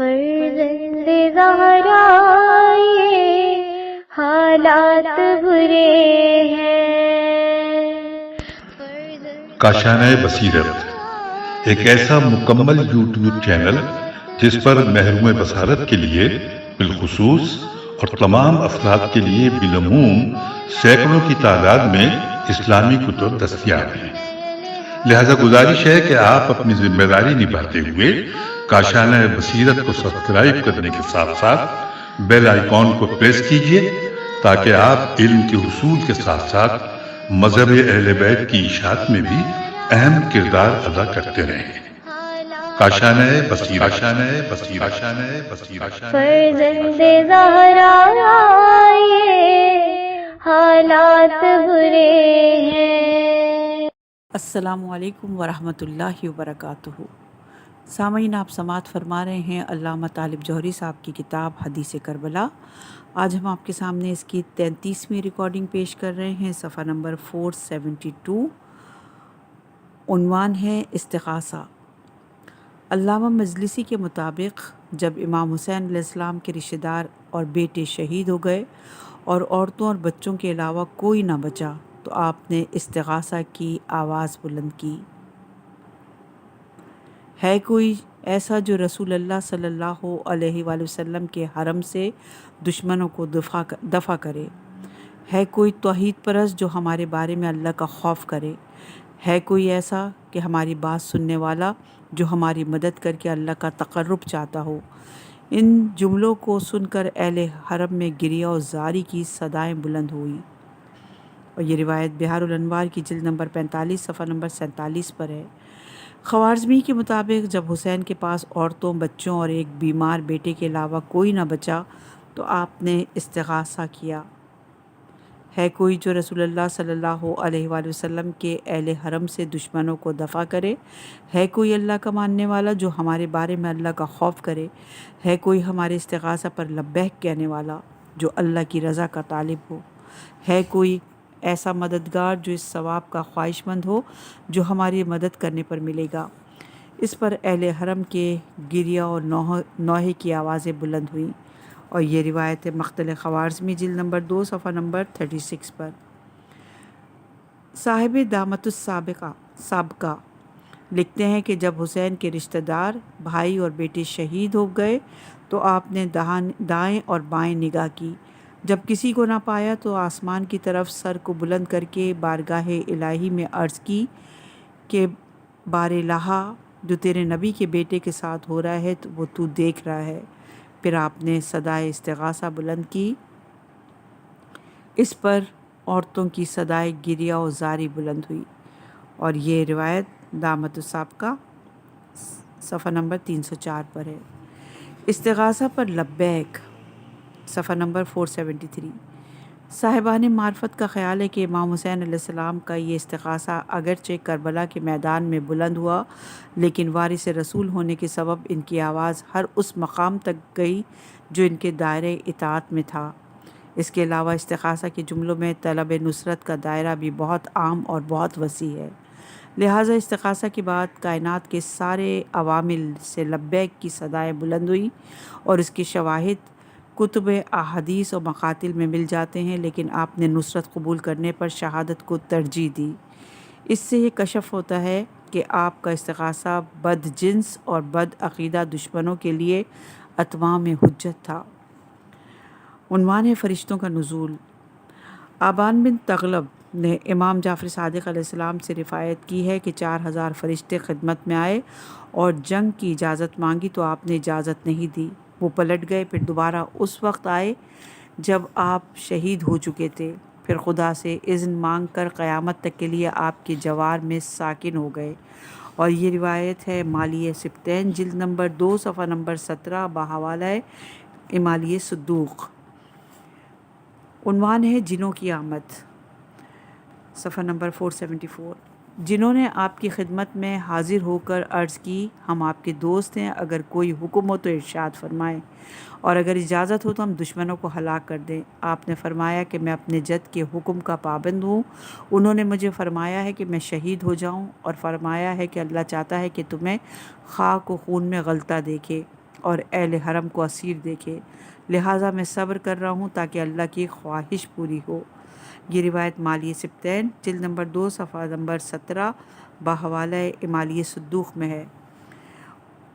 فرزند زہرا یہ حالات برے ہیں۔ کاشانۂ بصیرت ایک ایسا مکمل یوٹیوب چینل جس پر محروم بصارت کے لیے بالخصوص اور تمام افراد کے لیے بالعموم سینکڑوں کی تعداد میں اسلامی کتب دستیاب ہیں۔ لہذا گزارش ہے کہ آپ اپنی ذمہ داری نبھاتے ہوئے کاشانۂ بصیرت کو سبسکرائب کرنے کے ساتھ ساتھ بیل آئیکن کو پریس کیجیے تاکہ آپ علم کے حصول کے ساتھ ساتھ مذہب اہل بیت کی اشاعت میں بھی اہم کردار ادا کرتے رہیں۔ کاشانۂ بصیرت، کاشانۂ بصیرت، کاشانۂ بصیرت۔ فرزند زہرا یہ حالات برے ہیں۔ السلام علیکم ورحمۃ اللہ وبرکاتہ۔ سامعین، آپ سماعت فرما رہے ہیں علامہ طالب جوہری صاحب کی کتاب حدیث کربلا۔ آج ہم آپ کے سامنے اس کی 33ویں ریکارڈنگ پیش کر رہے ہیں، صفحہ نمبر 472۔ عنوان ہے استغاثہ۔ علامہ مجلسی کے مطابق جب امام حسین علیہ السلام کے رشتہ دار اور بیٹے شہید ہو گئے اور عورتوں اور بچوں کے علاوہ کوئی نہ بچا تو آپ نے استغاثہ کی آواز بلند کی، ہے کوئی ایسا جو رسول اللہ صلی اللہ علیہ وآلہ وسلم کے حرم سے دشمنوں کو دفع کرے؟ ہے کوئی توحید پرست جو ہمارے بارے میں اللہ کا خوف کرے؟ ہے کوئی ایسا کہ ہماری بات سننے والا جو ہماری مدد کر کے اللہ کا تقرب چاہتا ہو؟ ان جملوں کو سن کر اہل حرم میں گریہ و زاری کی صدائیں بلند ہوئی، اور یہ روایت بحار الانوار کی جلد نمبر 45 صفحہ نمبر 47 پر ہے۔ خوارزمی کے مطابق جب حسین کے پاس عورتوں، بچوں اور ایک بیمار بیٹے کے علاوہ کوئی نہ بچا تو آپ نے استغاثہ کیا، ہے کوئی جو رسول اللہ صلی اللہ علیہ وآلہ وسلم کے اہل حرم سے دشمنوں کو دفع کرے؟ ہے کوئی اللہ کا ماننے والا جو ہمارے بارے میں اللہ کا خوف کرے؟ ہے کوئی ہمارے استغاثہ پر لبیک کہنے والا جو اللہ کی رضا کا طالب ہو؟ ہے کوئی ایسا مددگار جو اس ثواب کا خواہش مند ہو جو ہماری مدد کرنے پر ملے گا؟ اس پر اہل حرم کے گریہ اور نوحے کی آوازیں بلند ہوئیں، اور یہ روایت مقتل خوارزمی جلد نمبر 2 صفحہ نمبر 36 پر۔ صاحب دامت السابقہ لکھتے ہیں کہ جب حسین کے رشتہ دار، بھائی اور بیٹے شہید ہو گئے تو آپ نے دائیں اور بائیں نگاہ کی، جب کسی کو نہ پایا تو آسمان کی طرف سر کو بلند کر کے بارگاہ الہی میں عرض کی کہ بار الہا، جو تیرے نبی کے بیٹے کے ساتھ ہو رہا ہے وہ تو دیکھ رہا ہے۔ پھر آپ نے صدائے استغاثہ بلند کی، اس پر عورتوں کی صدائے گریہ و زاری بلند ہوئی، اور یہ روایت دامت السابقہ صفحہ نمبر 304 پر ہے۔ استغاثہ پر لبیک، صفحہ نمبر 473۔ صاحبان معرفت کا خیال ہے کہ امام حسین علیہ السلام کا یہ استغاثہ اگرچہ کربلا کے میدان میں بلند ہوا، لیکن وارث رسول ہونے کے سبب ان کی آواز ہر اس مقام تک گئی جو ان کے دائرۂ اطاعت میں تھا۔ اس کے علاوہ استغاثہ کے جملوں میں طلب نصرت کا دائرہ بھی بہت عام اور بہت وسیع ہے، لہٰذا استغاثہ کے بعد کائنات کے سارے عوامل سے لبیک کی صدائیں بلند ہوئی، اور اس کے شواہد کتب احادیث و مقاتل میں مل جاتے ہیں، لیکن آپ نے نصرت قبول کرنے پر شہادت کو ترجیح دی۔ اس سے یہ کشف ہوتا ہے کہ آپ کا استغاثہ بد جنس اور بد عقیدہ دشمنوں کے لیے اتمام حجت تھا۔ عنوان ہے فرشتوں کا نزول۔ آبان بن تغلب نے امام جعفر صادق علیہ السلام سے روایت کی ہے کہ 4000 فرشتے خدمت میں آئے اور جنگ کی اجازت مانگی تو آپ نے اجازت نہیں دی، وہ پلٹ گئے، پھر دوبارہ اس وقت آئے جب آپ شہید ہو چکے تھے، پھر خدا سے اذن مانگ کر قیامت تک کے لیے آپ کے جوار میں ساکن ہو گئے، اور یہ روایت ہے مالیہ سبتین جلد نمبر 2 صفحہ نمبر 17 بحوالہ امالیہ صدوق۔ عنوان ہے جنوں کی آمد، صفحہ نمبر 474۔ جنہوں نے آپ کی خدمت میں حاضر ہو کر عرض کی، ہم آپ کے دوست ہیں، اگر کوئی حکم ہو تو ارشاد فرمائیں، اور اگر اجازت ہو تو ہم دشمنوں کو ہلاک کر دیں۔ آپ نے فرمایا کہ میں اپنے جد کے حکم کا پابند ہوں۔ انہوں نے مجھے فرمایا ہے کہ میں شہید ہو جاؤں، اور فرمایا ہے کہ اللہ چاہتا ہے کہ تمہیں خاک و خون میں غلطہ دیکھے۔ اور اہل حرم کو اسیر دیکھے، لہٰذا میں صبر کر رہا ہوں تاکہ اللہ کی خواہش پوری ہو۔ یہ روایت مالیہ سبتین جلد نمبر 2 صفحہ نمبر 17 بحوالہ مالیہ صدوق میں ہے۔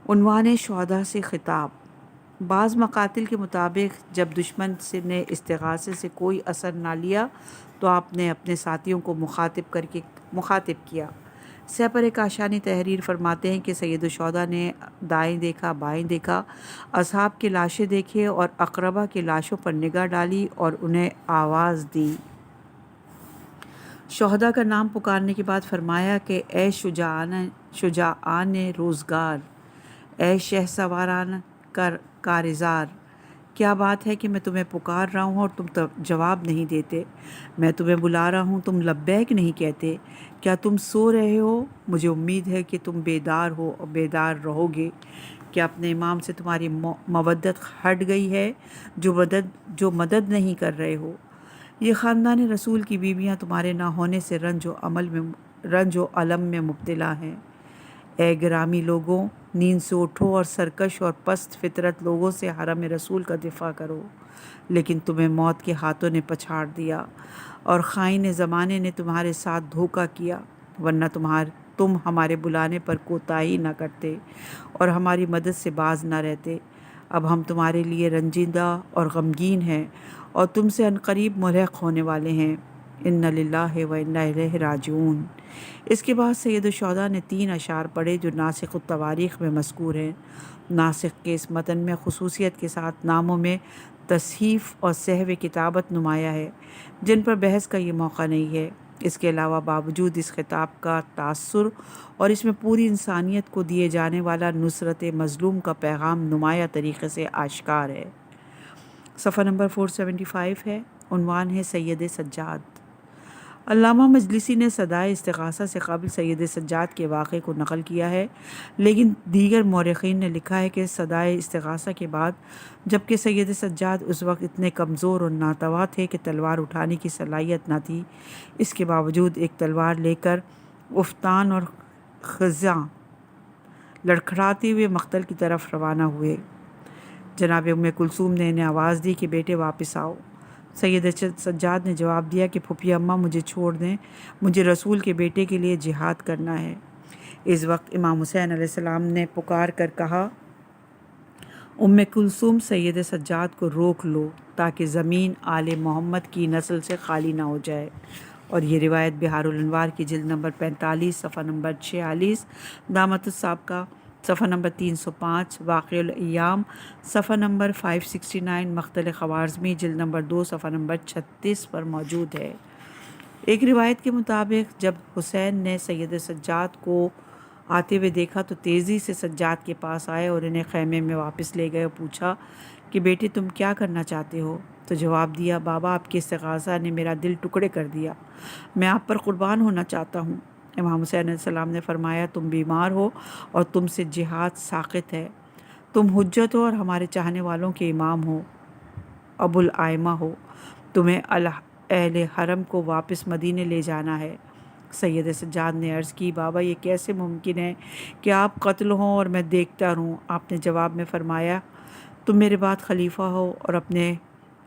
عنوان شہداء سے خطاب۔ بعض مقاتل کے مطابق جب دشمن نے استغاثے سے کوئی اثر نہ لیا تو آپ نے اپنے ساتھیوں کو مخاطب کیا۔ سپر کاشانی تحریر فرماتے ہیں کہ سید الشہداء نے دائیں دیکھا، بائیں دیکھا، اصحاب کی لاشیں دیکھے اور اقربا کی لاشوں پر نگاہ ڈالی اور انہیں آواز دی۔ شہداء کا نام پکارنے کے بعد فرمایا کہ اے شجاعان روزگار، اے شہسواران کارزار، کیا بات ہے کہ میں تمہیں پکار رہا ہوں اور تم جواب نہیں دیتے؟ میں تمہیں بلا رہا ہوں، تم لبیک نہیں کہتے؟ کیا تم سو رہے ہو؟ مجھے امید ہے کہ تم بیدار ہو اور بیدار رہو گے۔ کیا اپنے امام سے تمہاری مودت ہٹ گئی ہے جو مدد نہیں کر رہے ہو؟ یہ خاندان رسول کی بیویاں تمہارے نہ ہونے سے رنج و علم میں مبتلا ہیں۔ اے گرامی لوگوں، نیند سے اٹھو اور سرکش اور پست فطرت لوگوں سے حرم رسول کا دفاع کرو، لیکن تمہیں موت کے ہاتھوں نے پچھاڑ دیا اور خائن زمانے نے تمہارے ساتھ دھوکہ کیا، ورنہ تم ہمارے بلانے پر کوتاہی نہ کرتے اور ہماری مدد سے باز نہ رہتے۔ اب ہم تمہارے لیے رنجیدہ اور غمگین ہیں اور تم سے عنقریب ملحق ہونے والے ہیں۔ ان للہ و انا الیہ راجعون۔ اس کے بعد سید الشہداء نے 3 اشعار پڑھے جو ناسخ التواریخ میں مذکور ہیں۔ ناسخ کے اس متن میں خصوصیت کے ساتھ ناموں میں تصحیف اور سہو کتابت نمایاں ہے، جن پر بحث کا یہ موقع نہیں ہے۔ اس کے علاوہ باوجود اس خطاب کا تاثر اور اس میں پوری انسانیت کو دیے جانے والا نصرت مظلوم کا پیغام نمایاں طریقے سے آشکار ہے۔ صفحہ نمبر 475 ہے۔ عنوان ہے سید سجاد۔ علامہ مجلسی نے صدائے استغاثہ سے قبل سید سجاد کے واقعے کو نقل کیا ہے، لیکن دیگر مورخین نے لکھا ہے کہ صدائے استغاثہ کے بعد جبکہ سید سجاد اس وقت اتنے کمزور اور ناتواں تھے کہ تلوار اٹھانے کی صلاحیت نہ تھی، اس کے باوجود ایک تلوار لے کر افتان اور خزاں لڑکھڑاتے ہوئے مقتل کی طرف روانہ ہوئے۔ جناب ام کلثوم نے انہیں آواز دی کہ بیٹے واپس آؤ۔ سید سجاد نے جواب دیا کہ پھوپھی اماں مجھے چھوڑ دیں، مجھے رسول کے بیٹے کے لیے جہاد کرنا ہے۔ اس وقت امام حسین علیہ السلام نے پکار کر کہا، ام کلثوم سید سجاد کو روک لو تاکہ زمین آل محمد کی نسل سے خالی نہ ہو جائے۔ اور یہ روایت بہار الانوار کی جلد نمبر 45 صفحہ نمبر 46 دامت السابقہ صفحہ نمبر 305 واقع الایام صفحہ نمبر 569 مقتل خوارزمی جلد نمبر 2 صفحہ نمبر 36 پر موجود ہے۔ ایک روایت کے مطابق جب حسین نے سید سجاد کو آتے ہوئے دیکھا تو تیزی سے سجاد کے پاس آئے اور انہیں خیمے میں واپس لے گئے اور پوچھا کہ بیٹے تم کیا کرنا چاہتے ہو؟ تو جواب دیا، بابا آپ کی استغاثہ نے میرا دل ٹکڑے کر دیا، میں آپ پر قربان ہونا چاہتا ہوں۔ امام حسین علیہ السلام نے فرمایا، تم بیمار ہو اور تم سے جہاد ساقط ہے، تم حجت ہو اور ہمارے چاہنے والوں کے امام ہو، ابو الائمہ ہو، تمہیں اہل حرم کو واپس مدینے لے جانا ہے۔ سید سجاد نے عرض کی، بابا یہ کیسے ممکن ہے کہ آپ قتل ہوں اور میں دیکھتا رہوں؟ آپ نے جواب میں فرمایا، تم میرے بعد خلیفہ ہو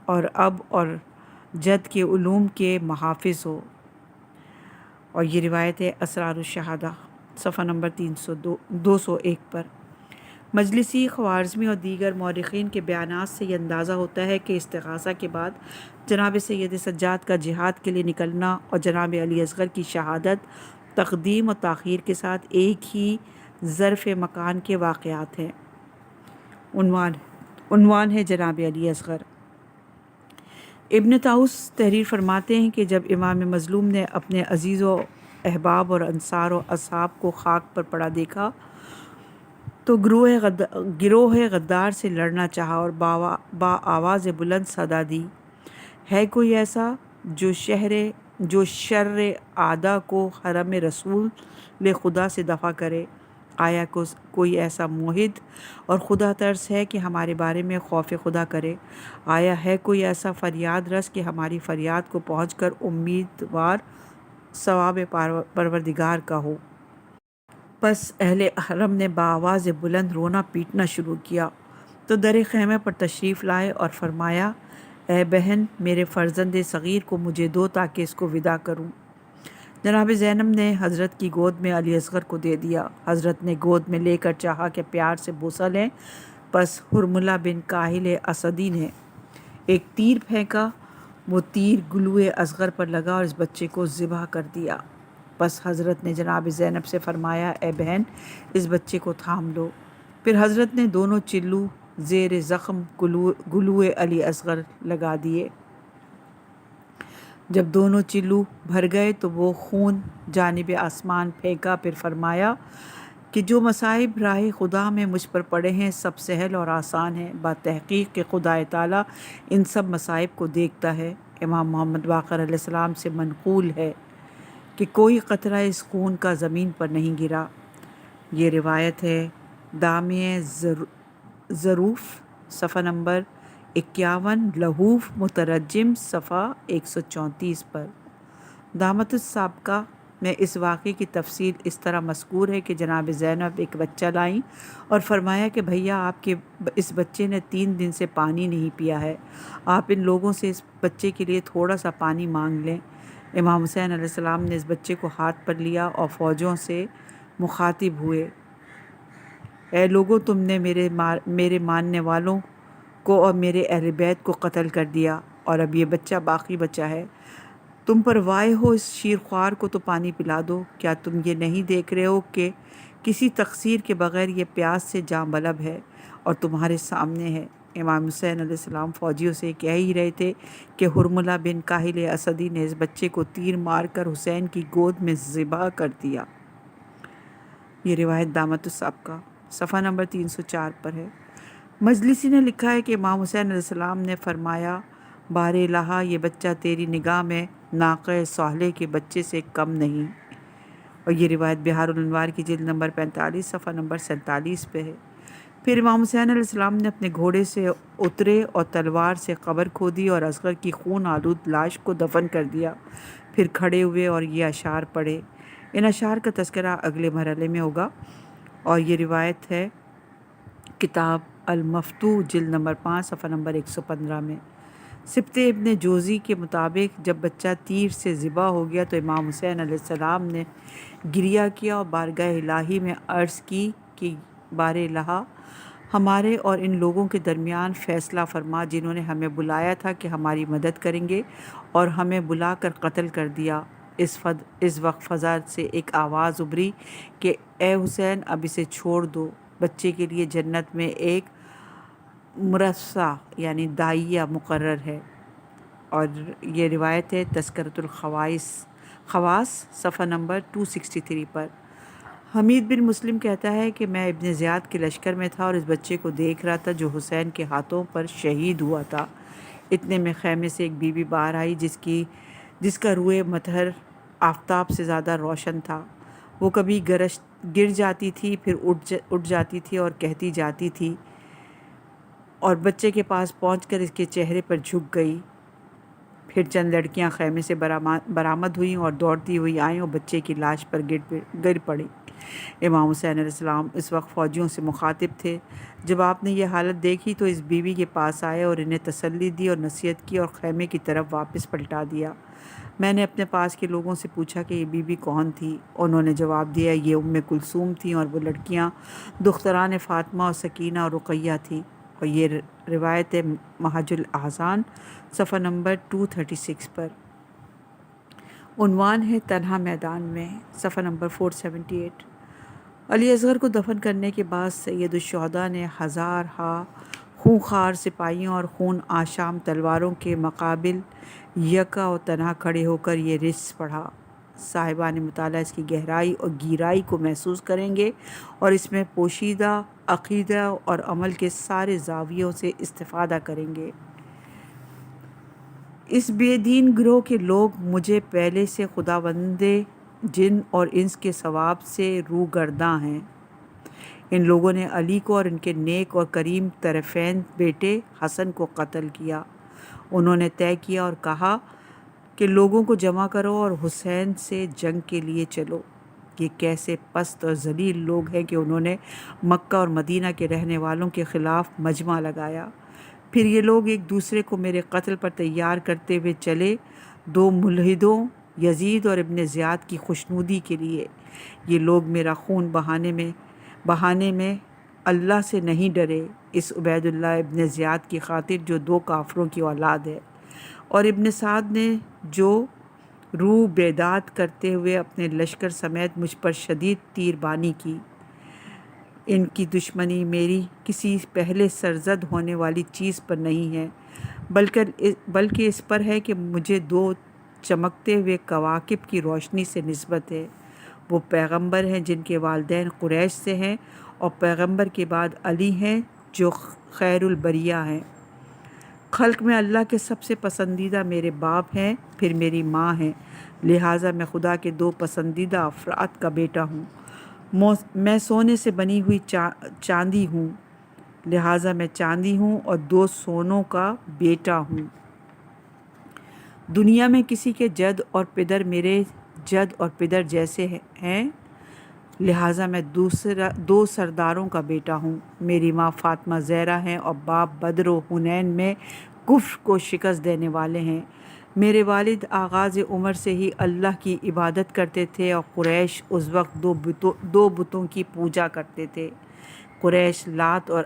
اور اب اور جد کے علوم کے محافظ ہو۔ اور یہ روایت ہے اسرار الشہادہ صفحہ نمبر 201 پر۔ مجلسی، خوارزمی اور دیگر مورخین کے بیانات سے یہ اندازہ ہوتا ہے کہ استغاثہ کے بعد جناب سید سجاد کا جہاد کے لیے نکلنا اور جناب علی اصغر کی شہادت تقدیم و تاخیر کے ساتھ ایک ہی ظرف مکان کے واقعات ہیں۔ عنوان ہے جناب علی اصغر۔ ابن طاؤس تحریر فرماتے ہیں کہ جب امام مظلوم نے اپنے عزیز و احباب اور انصار و اصحاب کو خاک پر پڑا دیکھا تو گروہ غدار سے لڑنا چاہا اور با آواز بلند صدا دی، ہے کوئی ایسا جو شر اعداء کو حرم رسول خدا سے دفع کرے؟ آیا کوئی ایسا موحد اور خدا ترس ہے کہ ہمارے بارے میں خوف خدا کرے؟ آیا ہے کوئی ایسا فریاد رس کہ ہماری فریاد کو پہنچ کر امیدوار ثواب پروردگار کا ہو؟ پس اہل حرم نے بآواز بلند رونا پیٹنا شروع کیا تو در خیمے پر تشریف لائے اور فرمایا اے بہن میرے فرزند صغیر کو مجھے دو تاکہ اس کو وداع کروں۔ جناب زینب نے حضرت کی گود میں علی اصغر کو دے دیا۔ حضرت نے گود میں لے کر چاہا کہ پیار سے بوسہ لیں، پس حرملہ بن کاہل اسدی نے ایک تیر پھینکا، وہ تیر گلوئے اصغر پر لگا اور اس بچے کو ذبح کر دیا۔ پس حضرت نے جناب زینب سے فرمایا اے بہن اس بچے کو تھام لو۔ پھر حضرت نے دونوں چلو زیر زخم گلوئے علی اصغر لگا دیے۔ جب دونوں چلو بھر گئے تو وہ خون جانب آسمان پھینکا، پھر فرمایا کہ جو مصائب راہ خدا میں مجھ پر پڑے ہیں سب سہل اور آسان ہیں، بتحقیق کہ خدا تعالیٰ ان سب مصائب کو دیکھتا ہے۔ امام محمد باقر علیہ السلام سے منقول ہے کہ کوئی قطرہ اس خون کا زمین پر نہیں گرا۔ یہ روایت ہے دامع ظروف صفحہ نمبر 51، لہوف مترجم صفحہ 134 پر۔ دامت السابقہ میں اس واقعے کی تفصیل اس طرح مذکور ہے کہ جناب زینب ایک بچہ لائیں اور فرمایا کہ بھیا آپ کے اس بچے نے 3 دن سے پانی نہیں پیا ہے، آپ ان لوگوں سے اس بچے کے لیے تھوڑا سا پانی مانگ لیں۔ امام حسین علیہ السلام نے اس بچے کو ہاتھ پر لیا اور فوجوں سے مخاطب ہوئے، اے لوگو تم نے میرے ماننے والوں کو اور میرے اہل بیت کو قتل کر دیا اور اب یہ بچہ باقی بچا ہے، تم پر وائے ہو اس شیرخوار کو تو پانی پلا دو۔ کیا تم یہ نہیں دیکھ رہے ہو کہ کسی تقصیر کے بغیر یہ پیاس سے جاں بلب ہے اور تمہارے سامنے ہے۔ امام حسین علیہ السلام فوجیوں سے کہہ ہی رہے تھے کہ حرملہ بن کاہل اسدی نے اس بچے کو تیر مار کر حسین کی گود میں ذبح کر دیا۔ یہ روایت دامت السابقہ صفحہ نمبر 304 پر ہے۔ مجلسی نے لکھا ہے کہ امام حسین علیہ السلام نے فرمایا بار الہ یہ بچہ تیری نگاہ میں ناقہ صالح کے بچے سے کم نہیں، اور یہ روایت بہار الانوار کی جلد نمبر 45 صفحہ نمبر 47 پہ ہے۔ پھر امام حسین علیہ السلام نے اپنے گھوڑے سے اترے اور تلوار سے قبر کھودی اور اصغر کی خون آلود لاش کو دفن کر دیا۔ پھر کھڑے ہوئے اور یہ اشعار پڑھے۔ ان اشعار کا تذکرہ اگلے مرحلے میں ہوگا، اور یہ روایت ہے کتاب المفتوح جلد نمبر 5 صفحہ نمبر 115 میں۔ سبط ابن جوزی کے مطابق جب بچہ تیر سے ذبح ہو گیا تو امام حسین علیہ السلام نے گریہ کیا اور بارگاہ الہی میں عرض کی کہ بار الہ ہمارے اور ان لوگوں کے درمیان فیصلہ فرما جنہوں نے ہمیں بلایا تھا کہ ہماری مدد کریں گے اور ہمیں بلا کر قتل کر دیا۔ اس وقت فضا سے ایک آواز ابھری کہ اے حسین اب اسے چھوڑ دو، بچے کے لیے جنت میں ایک مرصع یعنی داعیہ مقرر ہے۔ اور یہ روایت ہے تذکرۃ خواص صفحہ نمبر 263 پر۔ حمید بن مسلم کہتا ہے کہ میں ابن زیاد کے لشکر میں تھا اور اس بچے کو دیکھ رہا تھا جو حسین کے ہاتھوں پر شہید ہوا تھا۔ اتنے میں خیمے سے ایک بی بی باہر آئی جس کا روئے مطہر آفتاب سے زیادہ روشن تھا۔ وہ کبھی گر جاتی تھی، پھر اٹھ جاتی تھی اور کہتی جاتی تھی، اور بچے کے پاس پہنچ کر اس کے چہرے پر جھک گئی۔ پھر چند لڑکیاں خیمے سے برآمد ہوئیں اور دوڑتی ہوئی آئیں اور بچے کی لاش پر گر پڑیں۔ امام حسین علیہ السلام اس وقت فوجیوں سے مخاطب تھے۔ جب آپ نے یہ حالت دیکھی تو اس بیوی کے پاس آئے اور انہیں تسلی دی اور نصیحت کی اور خیمے کی طرف واپس پلٹا دیا۔ میں نے اپنے پاس کے لوگوں سے پوچھا کہ یہ بی بی کون تھی؟ انہوں نے جواب دیا یہ ام کلثوم تھیں اور وہ لڑکیاں دختران فاطمہ اور سکینہ اور رقیہ تھیں۔ اور یہ روایت ہے محج الاحزان صفحہ نمبر 236 پر۔ عنوان ہے تنہا میدان میں صفحہ نمبر 478۔ علی اصغر کو دفن کرنے کے بعد سید الشہداء نے ہزارہا خونخوار سپاہیوں اور خون آشام تلواروں کے مقابل یکا و تنہا کھڑے ہو کر یہ رجز پڑھا۔ صاحبان مطالعہ اس کی گہرائی اور گیرائی کو محسوس کریں گے اور اس میں پوشیدہ عقیدہ اور عمل کے سارے زاویوں سے استفادہ کریں گے۔ اس بے دین گروہ کے لوگ مجھے پہلے سے خداوند جن اور انس کے ثواب سے روگرداں ہیں۔ ان لوگوں نے علی کو اور ان کے نیک اور کریم طرفین بیٹے حسن کو قتل کیا۔ انہوں نے طے کیا اور کہا کہ لوگوں کو جمع کرو اور حسین سے جنگ کے لیے چلو۔ یہ کیسے پست اور ذلیل لوگ ہیں کہ انہوں نے مکہ اور مدینہ کے رہنے والوں کے خلاف مجمع لگایا۔ پھر یہ لوگ ایک دوسرے کو میرے قتل پر تیار کرتے ہوئے چلے، دو ملحدوں یزید اور ابن زیاد کی خوشنودی کے لیے۔ یہ لوگ میرا خون بہانے میں اللہ سے نہیں ڈرے، اس عبید اللہ ابن زیاد کی خاطر جو دو کافروں کی اولاد ہے، اور ابن سعد نے جو روح بیداد کرتے ہوئے اپنے لشکر سمیت مجھ پر شدید تیربانی کی۔ ان کی دشمنی میری کسی پہلے سرزد ہونے والی چیز پر نہیں ہے، بلکہ اس پر ہے کہ مجھے دو چمکتے ہوئے کواکب کی روشنی سے نسبت ہے۔ وہ پیغمبر ہیں جن کے والدین قریش سے ہیں، اور پیغمبر کے بعد علی ہیں جو خیر البریہ ہیں۔ خلق میں اللہ کے سب سے پسندیدہ میرے باپ ہیں، پھر میری ماں ہیں، لہٰذا میں خدا کے دو پسندیدہ افراد کا بیٹا ہوں۔ میں سونے سے بنی ہوئی چاندی ہوں، لہٰذا میں چاندی ہوں اور دو سونوں کا بیٹا ہوں۔ دنیا میں کسی کے جد اور پدر میرے جد اور پدر جیسے ہیں، لہٰذا میں دو سرداروں کا بیٹا ہوں۔ میری ماں فاطمہ زہرا ہیں اور باپ بدر و حنین میں کفر کو شکست دینے والے ہیں۔ میرے والد آغاز عمر سے ہی اللہ کی عبادت کرتے تھے، اور قریش اس وقت دو بتوں کی پوجا کرتے تھے۔ قریش لات اور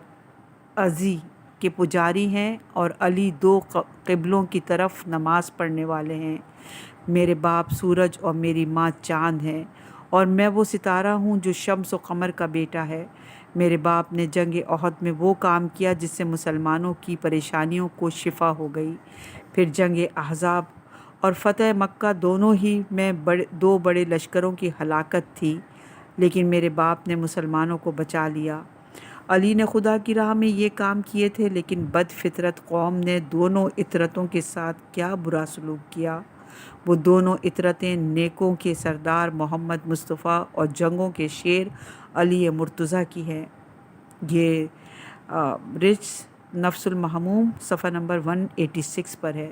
عزی کے پجاری ہیں، اور علی دو قبلوں کی طرف نماز پڑھنے والے ہیں۔ میرے باپ سورج اور میری ماں چاند ہیں، اور میں وہ ستارہ ہوں جو شمس و قمر کا بیٹا ہے۔ میرے باپ نے جنگ احد میں وہ کام کیا جس سے مسلمانوں کی پریشانیوں کو شفا ہو گئی۔ پھر جنگ احزاب اور فتح مکہ دونوں ہی میں دو بڑے لشکروں کی ہلاکت تھی، لیکن میرے باپ نے مسلمانوں کو بچا لیا۔ علی نے خدا کی راہ میں یہ کام کیے تھے، لیکن بد فطرت قوم نے دونوں اطرتوں کے ساتھ کیا برا سلوک کیا۔ وہ دونوں اطرتیں نیکوں کے سردار محمد مصطفیٰ اور جنگوں کے شیر علی مرتضیٰ کی ہیں۔ یہ رجس نفس المحموم صفحہ نمبر 186 پر ہے۔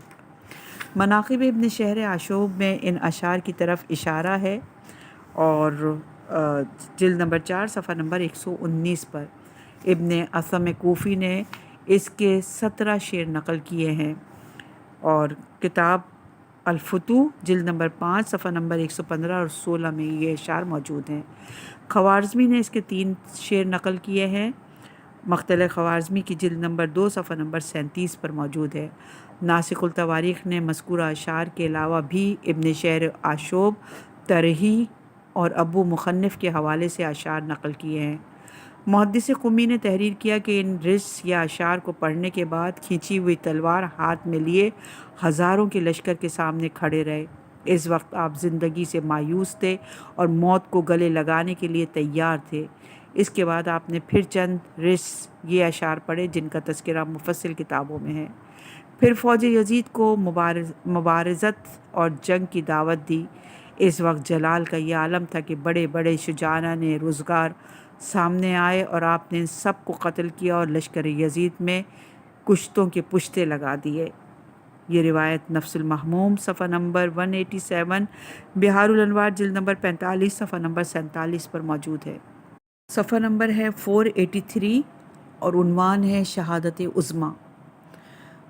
مناقب ابن شہر عاشوب میں ان اشعار کی طرف اشارہ ہے، اور جلد نمبر 4 صفحہ نمبر 119 پر ابن اثم کوفی نے اس کے 17 شعر نقل کیے ہیں، اور کتاب الفتوح جلد نمبر 5 صفحہ نمبر 115 اور 16 میں یہ اشعار موجود ہیں۔ خوارزمی نے اس کے 3 شعر نقل کیے ہیں، مقتل خوارزمی کی جلد نمبر 2 صفحہ نمبر 37 پر موجود ہے۔ ناسخ التواریخ نے مذکورہ اشعار کے علاوہ بھی ابن شہر عاشوب، ترہی اور ابو مخنف کے حوالے سے اشعار نقل کیے ہیں۔ محدث قمی نے تحریر کیا کہ ان رجس یا اشعار کو پڑھنے کے بعد کھینچی ہوئی تلوار ہاتھ میں لیے ہزاروں کے لشکر کے سامنے کھڑے رہے۔ اس وقت آپ زندگی سے مایوس تھے اور موت کو گلے لگانے کے لیے تیار تھے۔ اس کے بعد آپ نے پھر چند رجس یہ اشعار پڑھے جن کا تذکرہ مفصل کتابوں میں ہے۔ پھر فوج یزید کو مبارزت اور جنگ کی دعوت دی۔ اس وقت جلال کا یہ عالم تھا کہ بڑے بڑے شجاعان روزگار سامنے آئے، اور آپ نے ان سب کو قتل کیا اور لشکر یزید میں کشتوں کے پشتے لگا دیے۔ یہ روایت نفس المحموم صفحہ نمبر 187، بہار الانوار جلد نمبر 45 صفحہ نمبر 47 پر موجود ہے۔ صفحہ نمبر ہے 483 اور عنوان ہے شہادت عظمیٰ۔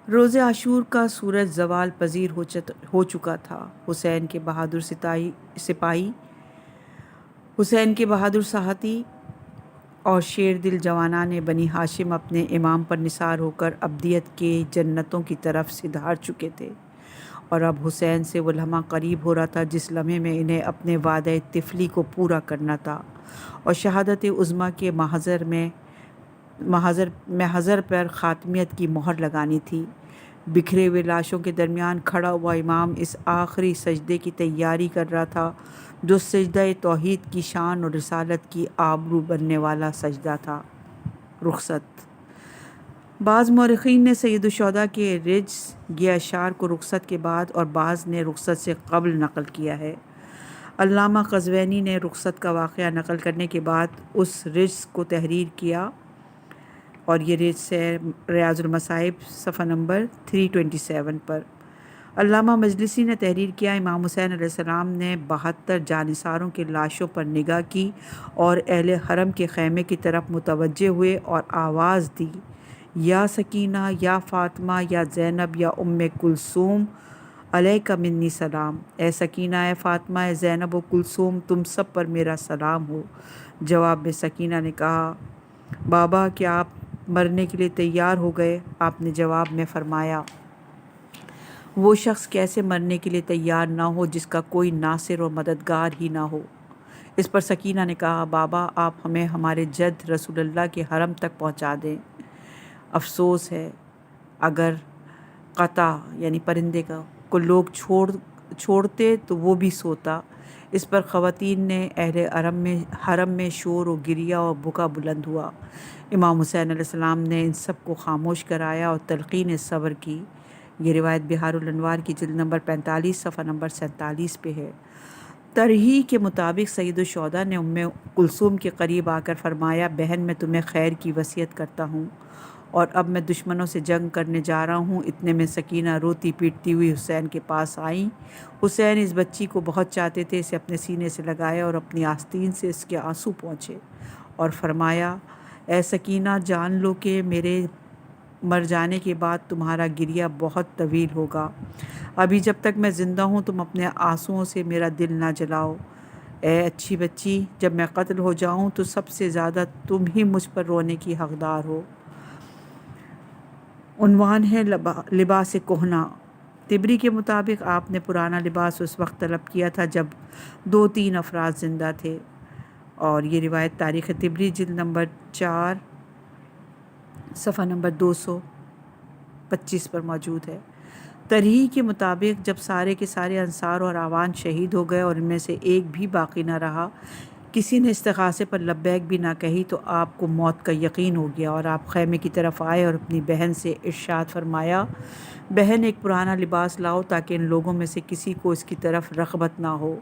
روز عاشور کا سورج زوال پذیر ہو چکا تھا۔ حسین کے بہادر سپاہی، حسین کے بہادر ساہتی اور شیر دل جوانان بنی ہاشم اپنے امام پر نثار ہو کر ابدیت کے جنتوں کی طرف سے دھار چکے تھے، اور اب حسین سے وہ لمحہ قریب ہو رہا تھا جس لمحے میں انہیں اپنے وعدہ طفلی کو پورا کرنا تھا، اور شہادت عظمیٰ کے محضر پر خاتمیت کی مہر لگانی تھی۔ بکھرے ہوئے لاشوں کے درمیان کھڑا ہوا امام اس آخری سجدے کی تیاری کر رہا تھا جو سجدہ توحید کی شان اور رسالت کی آبرو بننے والا سجدہ تھا۔ رخصت۔ بعض مورخین نے سید الشہداء کے رجس یہ اشعار کو رخصت کے بعد اور بعض نے رخصت سے قبل نقل کیا ہے۔ علامہ قزوینی نے رخصت کا واقعہ نقل کرنے کے بعد اس رجس کو تحریر کیا، اور یہ رجس ہے ریاض المصائب صفحہ نمبر 327 پر۔ علامہ مجلسی نے تحریر کیا، امام حسین علیہ السلام نے 72 جانثاروں کی لاشوں پر نگاہ کی اور اہل حرم کے خیمے کی طرف متوجہ ہوئے اور آواز دی، یا سکینہ، یا فاطمہ، یا زینب، یا ام کلثوم، علیک منی سلام۔ اے سکینہ، اے فاطمہ، اے زینب و کلثوم، تم سب پر میرا سلام ہو۔ جواب میں سکینہ نے کہا، بابا کیا آپ مرنے کے لیے تیار ہو گئے؟ آپ نے جواب میں فرمایا، وہ شخص کیسے مرنے کے لیے تیار نہ ہو جس کا کوئی ناصر اور مددگار ہی نہ ہو؟ اس پر سکینہ نے کہا، بابا آپ ہمیں ہمارے جد رسول اللہ کے حرم تک پہنچا دیں۔ افسوس ہے اگر قطع یعنی پرندے کو لوگ چھوڑتے تو وہ بھی سوتا۔ اس پر خواتین نے اہل حرم میں شور و گریہ اور بکا بلند ہوا۔ امام حسین علیہ السلام نے ان سب کو خاموش کرایا اور تلقین صبر کی۔ یہ روایت بہار الانوار کی جلد نمبر 45 صفحہ نمبر 47 پہ ہے۔ ترہی کے مطابق سید الشہداء نے ام کلثوم کے قریب آ کر فرمایا، بہن میں تمہیں خیر کی وصیت کرتا ہوں اور اب میں دشمنوں سے جنگ کرنے جا رہا ہوں۔ اتنے میں سکینہ روتی پیٹتی ہوئی حسین کے پاس آئیں۔ حسین اس بچی کو بہت چاہتے تھے، اسے اپنے سینے سے لگایا اور اپنی آستین سے اس کے آنسو پہنچے اور فرمایا، اے سکینہ جان لو کہ میرے مر جانے کے بعد تمہارا گریہ بہت طویل ہوگا۔ ابھی جب تک میں زندہ ہوں تم اپنے آنسوؤں سے میرا دل نہ جلاؤ۔ اے اچھی بچی، جب میں قتل ہو جاؤں تو سب سے زیادہ تم ہی مجھ پر رونے کی حقدار ہو۔ عنوان ہے لباس کہنہ۔ طبری کے مطابق آپ نے پرانا لباس اس وقت طلب کیا تھا جب 2-3 افراد زندہ تھے، اور یہ روایت تاریخ طبری جلد نمبر 4 صفحہ نمبر 225 پر موجود ہے۔ ترہی کے مطابق جب سارے کے سارے انصار اور اعوان شہید ہو گئے اور ان میں سے ایک بھی باقی نہ رہا، کسی نے استغاثے پر لبیک بھی نہ کہی، تو آپ کو موت کا یقین ہو گیا اور آپ خیمے کی طرف آئے اور اپنی بہن سے ارشاد فرمایا، بہن ایک پرانا لباس لاؤ تاکہ ان لوگوں میں سے کسی کو اس کی طرف رغبت نہ ہو،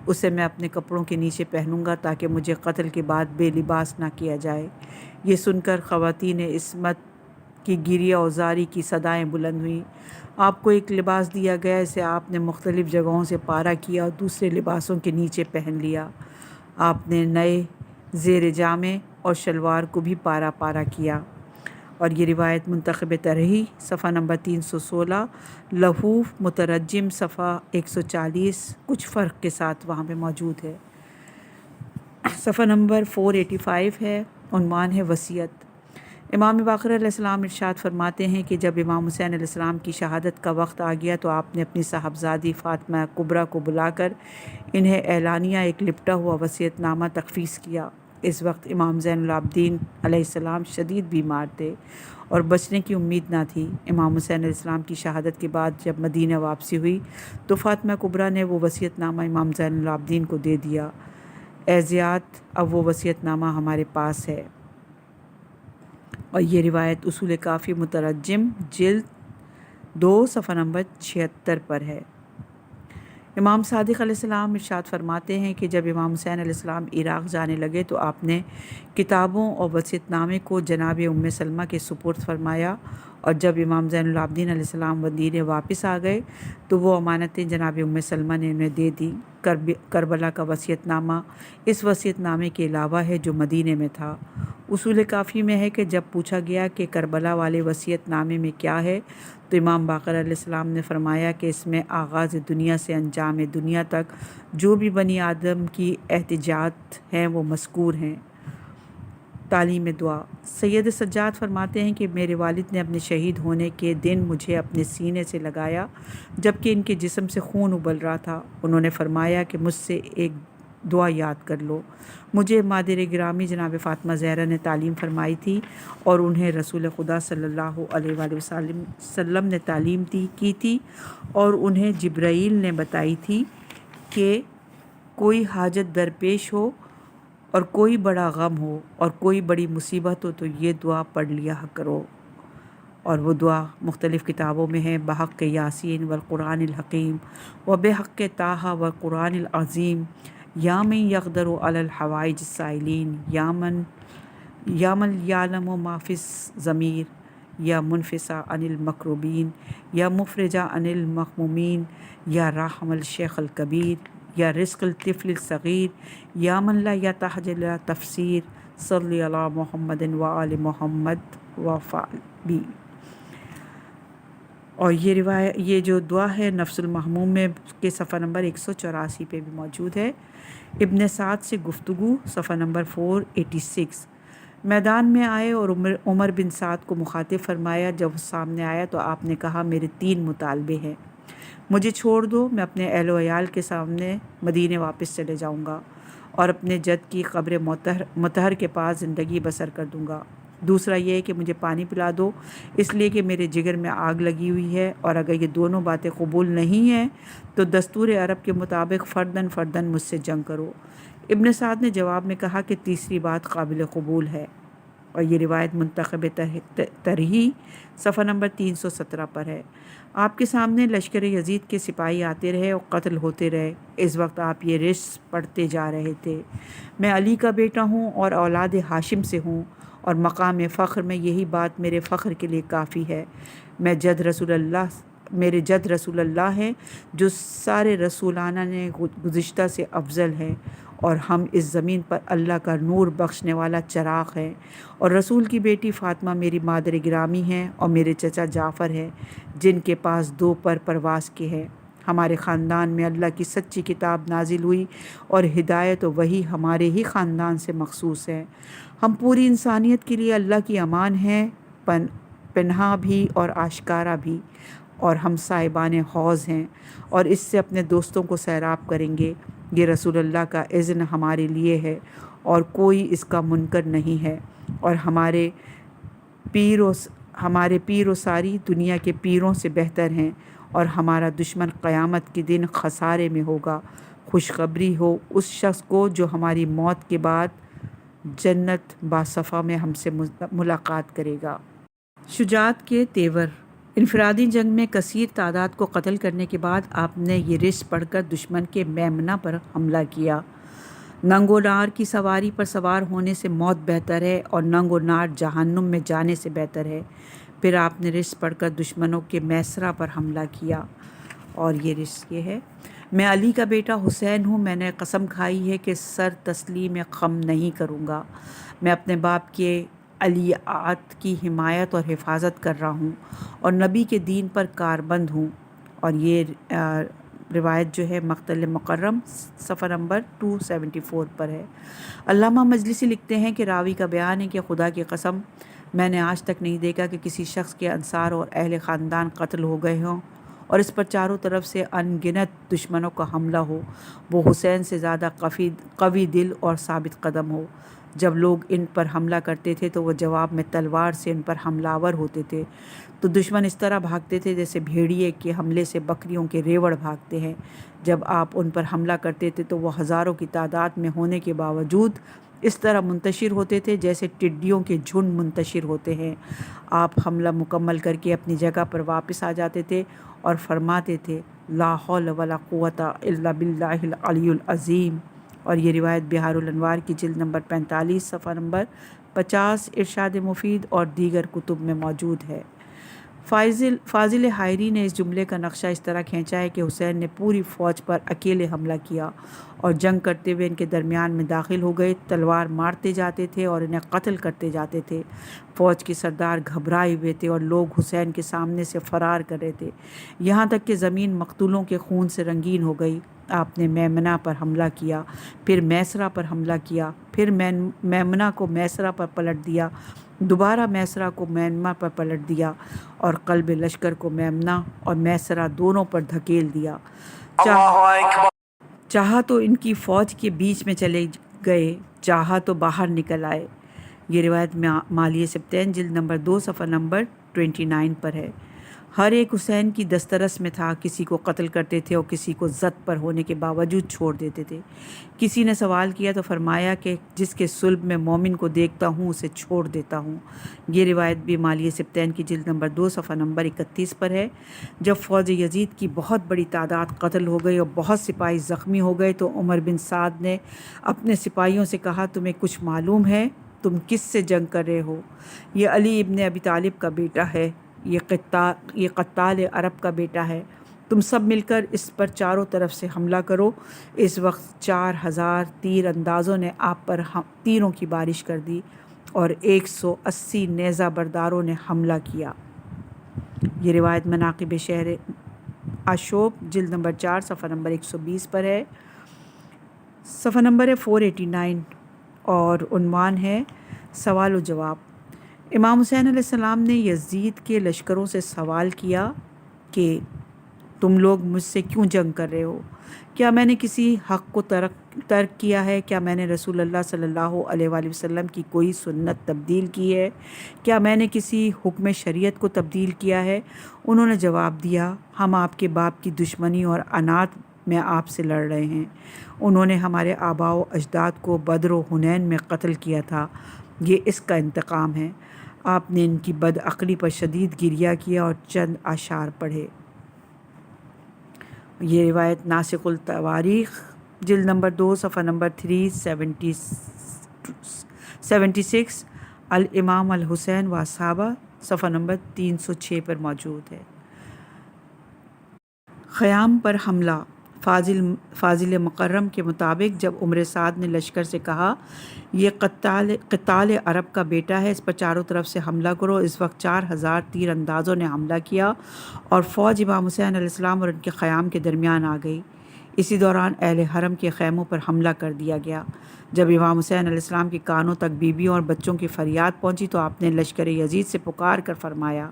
اسے میں اپنے کپڑوں کے نیچے پہنوں گا تاکہ مجھے قتل کے بعد بے لباس نہ کیا جائے۔ یہ سن کر خواتین عصمت کی گریہ و زاری کی صدائیں بلند ہوئیں۔ آپ کو ایک لباس دیا گیا، اسے آپ نے مختلف جگہوں سے پارا کیا اور دوسرے لباسوں کے نیچے پہن لیا۔ آپ نے نئے زیر جامے اور شلوار کو بھی پارا پارا کیا۔ اور یہ روایت منتخب ترہی صفحہ نمبر 316، لحوف مترجم صفحہ 140 کچھ فرق کے ساتھ وہاں پہ موجود ہے۔ صفحہ نمبر 485 ہے، عنوان ہے وصیت۔ امام باقر علیہ السلام ارشاد فرماتے ہیں کہ جب امام حسین علیہ السلام کی شہادت کا وقت آ گیا تو آپ نے اپنی صاحبزادی فاطمہ کبریٰ کو بلا کر انہیں اعلانیہ ایک لپٹا ہوا وصیت نامہ تخفیض کیا۔ اس وقت امام زین العابدین علیہ السلام شدید بیمار تھے اور بچنے کی امید نہ تھی۔ امام حسین علیہ السلام کی شہادت کے بعد جب مدینہ واپسی ہوئی تو فاطمہ کبریٰ نے وہ وصیت نامہ امام زین العابدین کو دے دیا۔ اے زیاد، اب وہ وصیت نامہ ہمارے پاس ہے۔ اور یہ روایت اصول کافی مترجم جلد 2 صفحہ نمبر 76 پر ہے۔ امام صادق علیہ السلام ارشاد فرماتے ہیں کہ جب امام حسین علیہ السلام عراق جانے لگے تو آپ نے کتابوں اور وصیت نامے کو جناب ام سلمہ کے سپرد فرمایا، اور جب امام زین العابدین علیہ السلام مدینے واپس آ گئے تو وہ امانتیں جناب ام سلمہ نے انہیں دے دیں۔ کربلا کا وصیت نامہ اس وصیت نامے کے علاوہ ہے جو مدینے میں تھا۔ اصول کافی میں ہے کہ جب پوچھا گیا کہ کربلا والے وصیت نامے میں کیا ہے تو امام باقر علیہ السلام نے فرمایا کہ اس میں آغاز دنیا سے انجام دنیا تک جو بھی بنی آدم کی احتجاجات ہیں وہ مذکور ہیں۔ تعلیم دعا۔ سید سجاد فرماتے ہیں کہ میرے والد نے اپنے شہید ہونے کے دن مجھے اپنے سینے سے لگایا جبکہ ان کے جسم سے خون ابل رہا تھا۔ انہوں نے فرمایا کہ مجھ سے ایک دعا یاد کر لو۔ مجھے مادر گرامی جناب فاطمہ زہرا نے تعلیم فرمائی تھی اور انہیں رسول خدا صلی اللہ علیہ وآلہ وسلم نے تعلیم کی تھی، اور انہیں جبرائیل نے بتائی تھی کہ کوئی حاجت درپیش ہو اور کوئی بڑا غم ہو اور کوئی بڑی مصیبت ہو تو یہ دعا پڑھ لیا کرو۔ اور وہ دعا مختلف کتابوں میں ہے، بحق یاسین والقرآن الحکیم و بحق طٰہٰ والقرآن العظیم، یا من یقدر علی الحوائج السائلین، یا من یعلم ما فی الضمیر، یا منفسا عن المکروبین یا مفرجہ عن المغمومین یا راحم الشیخ الکبیر یا رزق الطفل الصغیر یا من لا یتحجل تفسیر صلی علی محمد و آل محمد و فعل بی۔ اور یہ جو دعا ہے نفس المحموم میں کے صفحہ نمبر 184 پہ بھی موجود ہے۔ ابن سعد سے گفتگو صفحہ نمبر 486۔ میدان میں آئے اور عمر بن سعد کو مخاطب فرمایا۔ جب وہ سامنے آیا تو آپ نے کہا میرے 3 مطالبے ہیں، مجھے چھوڑ دو، میں اپنے اہل و عیال کے سامنے مدینے واپس چلے جاؤں گا اور اپنے جد کی قبر مطہر کے پاس زندگی بسر کر دوں گا۔ دوسرا یہ ہے کہ مجھے پانی پلا دو، اس لیے کہ میرے جگر میں آگ لگی ہوئی ہے، اور اگر یہ دونوں باتیں قبول نہیں ہیں تو دستور عرب کے مطابق فردن فردن مجھ سے جنگ کرو۔ ابن سعد نے جواب میں کہا کہ تیسری بات قابل قبول ہے، اور یہ روایت منتخب ترہی صفحہ نمبر 317 پر ہے۔ آپ کے سامنے لشکر یزید کے سپاہی آتے رہے اور قتل ہوتے رہے، اس وقت آپ یہ رس پڑھتے جا رہے تھے، میں علی کا بیٹا ہوں اور اولاد ہاشم سے ہوں، اور مقام فخر میں یہی بات میرے فخر کے لیے کافی ہے۔ میرے جد رسول اللہ ہیں جو سارے رسولانہ نے گزشتہ سے افضل ہیں، اور ہم اس زمین پر اللہ کا نور بخشنے والا چراغ ہیں، اور رسول کی بیٹی فاطمہ میری مادر گرامی ہیں، اور میرے چچا جعفر ہیں جن کے پاس 2 پر پرواز کے ہیں۔ ہمارے خاندان میں اللہ کی سچی کتاب نازل ہوئی، اور ہدایت و وحی ہمارے ہی خاندان سے مخصوص ہے۔ ہم پوری انسانیت کے لیے اللہ کی امان ہیں، پنہا بھی اور آشکارا بھی، اور ہم صاحبان حوض ہیں، اور اس سے اپنے دوستوں کو سیراب کریں گے۔ یہ رسول اللہ کا اذن ہمارے لیے ہے، اور کوئی اس کا منکر نہیں ہے، اور ہمارے پیر و ساری دنیا کے پیروں سے بہتر ہیں، اور ہمارا دشمن قیامت کے دن خسارے میں ہوگا۔ خوشخبری ہو اس شخص کو جو ہماری موت کے بعد جنت باصفا میں ہم سے ملاقات کرے گا۔ شجاعت کے تیور۔ انفرادی جنگ میں کثیر تعداد کو قتل کرنے کے بعد آپ نے یہ رس پڑھ کر دشمن کے میمنہ پر حملہ کیا۔ ننگ و نار کی سواری پر سوار ہونے سے موت بہتر ہے، اور ننگ و نار جہنم میں جانے سے بہتر ہے۔ پھر آپ نے رس پڑھ کر دشمنوں کے میسرہ پر حملہ کیا، اور یہ رس یہ ہے: میں علی کا بیٹا حسین ہوں، میں نے قسم کھائی ہے کہ سر تسلیم خم نہیں کروں گا۔ میں اپنے باپ کے علیات کی حمایت اور حفاظت کر رہا ہوں، اور نبی کے دین پر کاربند ہوں۔ اور یہ روایت جو ہے مقتل مکرم صفحہ نمبر 274 پر ہے۔ علامہ مجلسی لکھتے ہیں کہ راوی کا بیان ہے کہ خدا کی قسم میں نے آج تک نہیں دیکھا کہ کسی شخص کے انصار اور اہل خاندان قتل ہو گئے ہوں، اور اس پر چاروں طرف سے ان گنت دشمنوں کا حملہ ہو، وہ حسین سے زیادہ قوی دل اور ثابت قدم ہو۔ جب لوگ ان پر حملہ کرتے تھے تو وہ جواب میں تلوار سے ان پر حملہ آور ہوتے تھے، تو دشمن اس طرح بھاگتے تھے جیسے بھیڑیے کے حملے سے بکریوں کے ریوڑ بھاگتے ہیں۔ جب آپ ان پر حملہ کرتے تھے تو وہ ہزاروں کی تعداد میں ہونے کے باوجود اس طرح منتشر ہوتے تھے جیسے ٹڈیوں کے جھنڈ منتشر ہوتے ہیں۔ آپ حملہ مکمل کر کے اپنی جگہ پر واپس آ جاتے تھے اور فرماتے تھے لا حول ولا قوت الا باللہ العلی العظیم۔ اور یہ روایت بہار الانوار کی جلد نمبر 45 صفحہ نمبر 50 ارشاد مفید اور دیگر کتب میں موجود ہے۔ فاضل حائری نے اس جملے کا نقشہ اس طرح کھینچا ہے کہ حسین نے پوری فوج پر اکیلے حملہ کیا اور جنگ کرتے ہوئے ان کے درمیان میں داخل ہو گئے، تلوار مارتے جاتے تھے اور انہیں قتل کرتے جاتے تھے۔ فوج کے سردار گھبرائے ہوئے تھے اور لوگ حسین کے سامنے سے فرار کر رہے تھے، یہاں تک کہ زمین مقتولوں کے خون سے رنگین ہو گئی۔ آپ نے میمنہ پر حملہ کیا، پھر میسرہ پر حملہ کیا، پھر میمنہ کو میسرہ پر پلٹ دیا، دوبارہ میسرہ کو میمنہ پر پلٹ دیا، اور قلب لشکر کو میمنہ اور میسرہ دونوں پر دھکیل دیا۔ چاہا تو ان کی فوج کے بیچ میں چلے گئے، چاہا تو باہر نکل آئے۔ یہ روایت مالیہ سبتین جلد نمبر 2 صفحہ نمبر 29 پر ہے۔ ہر ایک حسین کی دسترس میں تھا، کسی کو قتل کرتے تھے اور کسی کو زد پر ہونے کے باوجود چھوڑ دیتے تھے۔ کسی نے سوال کیا تو فرمایا کہ جس کے صلب میں مومن کو دیکھتا ہوں اسے چھوڑ دیتا ہوں۔ یہ روایت بھی مالیہ سبتین کی جلد نمبر 2 صفحہ نمبر 31 پر ہے۔ جب فوج یزید کی بہت بڑی تعداد قتل ہو گئی اور بہت سپاہی زخمی ہو گئے تو عمر بن سعد نے اپنے سپاہیوں سے کہا تمہیں کچھ معلوم ہے؟ تم کس سے جنگ کر رہے ہو؟ یہ علی ابن ابی طالب کا بیٹا ہے، یہ قتال عرب کا بیٹا ہے۔ تم سب مل کر اس پر چاروں طرف سے حملہ کرو۔ اس وقت 4000 تیر اندازوں نے آپ پر تیروں کی بارش کر دی اور 180 نیزہ برداروں نے حملہ کیا۔ یہ روایت مناقب شہر اشوب جلد نمبر 4 صفحہ نمبر 120 پر ہے۔ صفحہ نمبر ہے 489 اور عنوان ہے سوال و جواب۔ امام حسین علیہ السلام نے یزید کے لشکروں سے سوال کیا کہ تم لوگ مجھ سے کیوں جنگ کر رہے ہو؟ کیا میں نے کسی حق کو ترک کیا ہے؟ کیا میں نے رسول اللہ صلی اللہ علیہ وآلہ وسلم کی کوئی سنت تبدیل کی ہے؟ کیا میں نے کسی حکم شریعت کو تبدیل کیا ہے؟ انہوں نے جواب دیا، ہم آپ کے باپ کی دشمنی اور عناد میں آپ سے لڑ رہے ہیں۔ انہوں نے ہمارے آباء و اجداد کو بدر و حنین میں قتل کیا تھا، یہ اس کا انتقام ہے۔ آپ نے ان کی بدعقلی پر شدید گریہ کیا اور چند اشعار پڑھے۔ یہ روایت ناسخ التواریخ جلد نمبر 2 صفحہ نمبر 376 الامام الحسین و اصحابہ صفحہ نمبر 306 پر موجود ہے۔ خیام پر حملہ۔ فاضل مکرم کے مطابق جب عمر سعد نے لشکر سے کہا یہ قتال عرب کا بیٹا ہے، اس پر چاروں طرف سے حملہ کرو، اس وقت 4000 تیر اندازوں نے حملہ کیا اور فوج امام حسین علیہ السلام اور ان کے خیام کے درمیان آ گئی۔ اسی دوران اہل حرم کے خیموں پر حملہ کر دیا گیا۔ جب امام حسین علیہ السلام کے کانوں تک بیویوں اور بچوں کی فریاد پہنچی تو آپ نے لشکر یزید سے پکار کر فرمایا،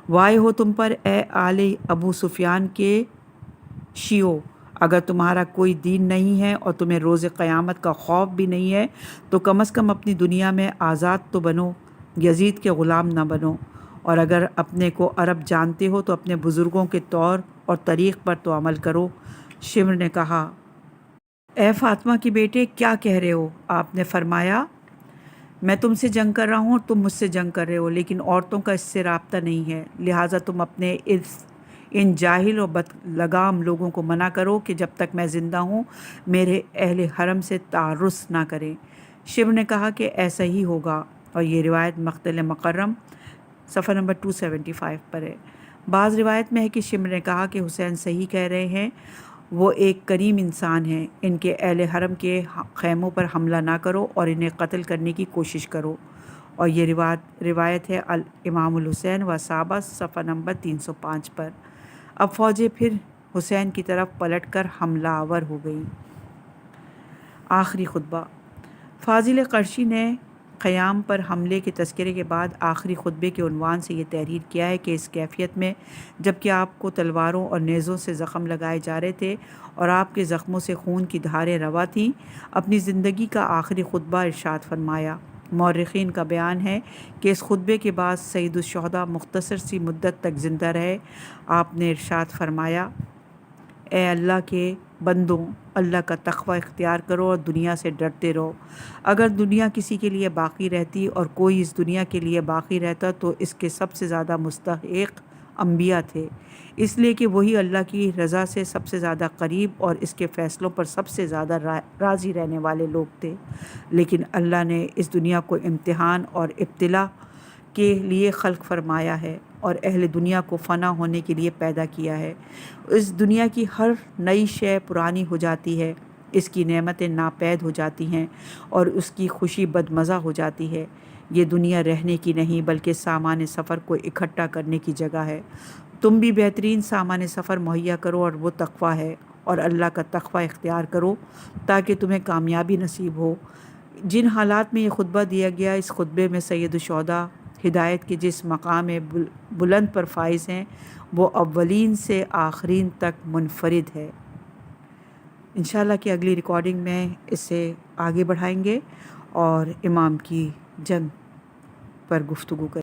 وائے ہو تم پر اے آل ابو سفیان کے شیعو، اگر تمہارا کوئی دین نہیں ہے اور تمہیں روز قیامت کا خوف بھی نہیں ہے تو کم از کم اپنی دنیا میں آزاد تو بنو، یزید کے غلام نہ بنو، اور اگر اپنے کو عرب جانتے ہو تو اپنے بزرگوں کے طور اور طریق پر تو عمل کرو۔ شمر نے کہا، اے فاطمہ کے بیٹے کیا کہہ رہے ہو؟ آپ نے فرمایا، میں تم سے جنگ کر رہا ہوں اور تم مجھ سے جنگ کر رہے ہو، لیکن عورتوں کا اس سے رابطہ نہیں ہے، لہٰذا تم اپنے ان جاہل اور بد لگام لوگوں کو منع کرو کہ جب تک میں زندہ ہوں میرے اہل حرم سے تعرض نہ کریں۔ شمر نے کہا کہ ایسا ہی ہوگا، اور یہ روایت مقتل مکرم صفحہ نمبر 275 پر ہے۔ بعض روایت میں ہے کہ شمر نے کہا کہ حسین صحیح کہہ رہے ہیں، وہ ایک کریم انسان ہیں، ان کے اہل حرم کے خیموں پر حملہ نہ کرو اور انہیں قتل کرنے کی کوشش کرو، اور یہ روایت ہے الامام الحسین و صحابہ صفحہ نمبر 305 پر۔ اب فوجیں پھر حسین کی طرف پلٹ کر حملہ آور ہو گئیں۔ آخری خطبہ۔ فاضل قرشی نے خیام پر حملے کے تذکرے کے بعد آخری خطبے کے عنوان سے یہ تحریر کیا ہے کہ اس کیفیت میں جب کہ آپ کو تلواروں اور نیزوں سے زخم لگائے جا رہے تھے اور آپ کے زخموں سے خون کی دھاریں رواں تھیں، اپنی زندگی کا آخری خطبہ ارشاد فرمایا۔ مورخین کا بیان ہے کہ اس خطبے کے بعد سید الشہداء مختصر سی مدت تک زندہ رہے۔ آپ نے ارشاد فرمایا، اے اللہ کے بندوں، اللہ کا تقوی اختیار کرو اور دنیا سے ڈرتے رہو۔ اگر دنیا کسی کے لیے باقی رہتی اور کوئی اس دنیا کے لیے باقی رہتا تو اس کے سب سے زیادہ مستحق انبیاء تھے، اس لیے کہ وہی اللہ کی رضا سے سب سے زیادہ قریب اور اس کے فیصلوں پر سب سے زیادہ راضی رہنے والے لوگ تھے۔ لیکن اللہ نے اس دنیا کو امتحان اور ابتلا کے لیے خلق فرمایا ہے اور اہل دنیا کو فنا ہونے کے لیے پیدا کیا ہے۔ اس دنیا کی ہر نئی شے پرانی ہو جاتی ہے، اس کی نعمتیں ناپید ہو جاتی ہیں اور اس کی خوشی بدمزہ ہو جاتی ہے۔ یہ دنیا رہنے کی نہیں بلکہ سامان سفر کو اکٹھا کرنے کی جگہ ہے۔ تم بھی بہترین سامان سفر مہیا کرو اور وہ تقوی ہے، اور اللہ کا تقوی اختیار کرو تاکہ تمہیں کامیابی نصیب ہو۔ جن حالات میں یہ خطبہ دیا گیا، اس خطبے میں سید الشہداء ہدایت کے جس مقام بلند پر فائز ہیں وہ اولین سے آخرین تک منفرد ہے۔ انشاءاللہ کہ اگلی ریکارڈنگ میں اسے آگے بڑھائیں گے اور امام کی جنگ پر گفتگو کریں۔